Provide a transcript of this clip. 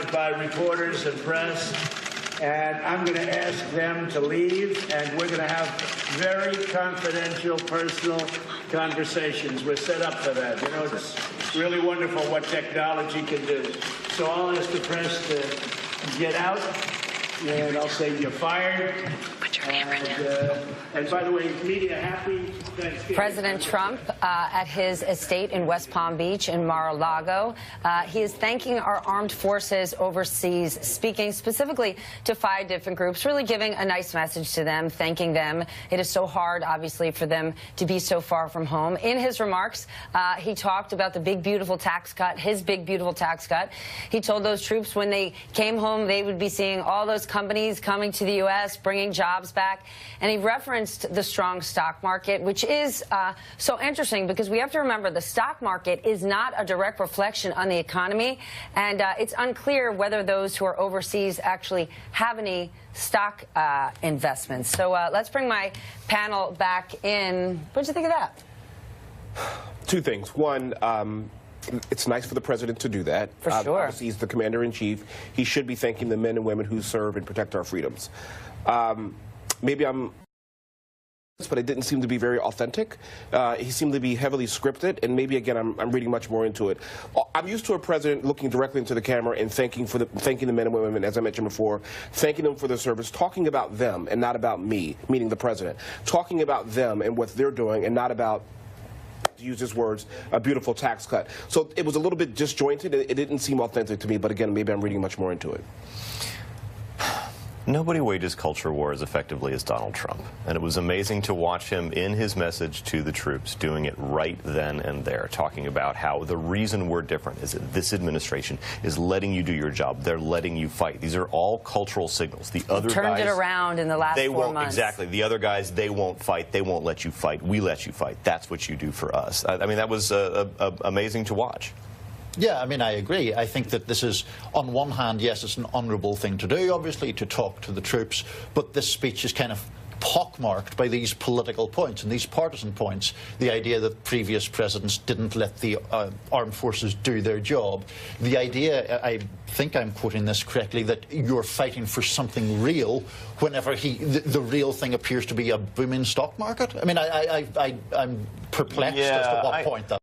surrounded by reporters and press, and I'm going to ask them to leave, and we're going to have very confidential, personal conversations. We're set up for that. You know, it's really wonderful what technology can do. So I'll ask the press to get out, and I'll say you're fired. And by the way, media, happy Thanksgiving. President Trump at his estate in West Palm Beach in Mar-a-Lago. He is thanking our armed forces overseas, speaking specifically to 5 different groups, really giving a nice message to them, thanking them. It is so hard, obviously, for them to be so far from home. In his remarks, he talked about the big, beautiful tax cut, his big, beautiful tax cut. He told those troops when they came home, they would be seeing all those companies coming to the U.S., bringing jobs back. And he referenced the strong stock market, which is so interesting because we have to remember the stock market is not a direct reflection on the economy, and it's unclear whether those who are overseas actually have any stock investments. So let's bring my panel back in. What did you think of that? 2 things. One, it's nice for the president to do that. For sure. Obviously, he's the commander-in-chief. He should be thanking the men and women who serve and protect our freedoms. Maybe I'm, but it didn't seem to be very authentic. He seemed to be heavily scripted, and maybe, again, I'm reading much more into it. I'm used to a president looking directly into the camera and thanking the men and women, as I mentioned before, thanking them for their service, talking about them and not about me, meaning the president, talking about them and what they're doing and not about, to use his words, a beautiful tax cut. So it was a little bit disjointed. It didn't seem authentic to me, but again, maybe I'm reading much more into it. Nobody wages culture war as effectively as Donald Trump. And it was amazing to watch him in his message to the troops doing it right then and there, talking about how the reason we're different is that this administration is letting you do your job. They're letting you fight. These are all cultural signals. The other guys turned it around in the last 4 months. Exactly. The other guys, they won't fight. They won't let you fight. We let you fight. That's what you do for us. I mean, that was amazing to watch. Yeah, I mean, I agree. I think that this is, on one hand, yes, it's an honourable thing to do, obviously, to talk to the troops, but this speech is kind of pockmarked by these political points and these partisan points. The idea that previous presidents didn't let the armed forces do their job. The idea, I think I'm quoting this correctly, that you're fighting for something real whenever the real thing appears to be a booming stock market. I mean, I'm perplexed as to what point that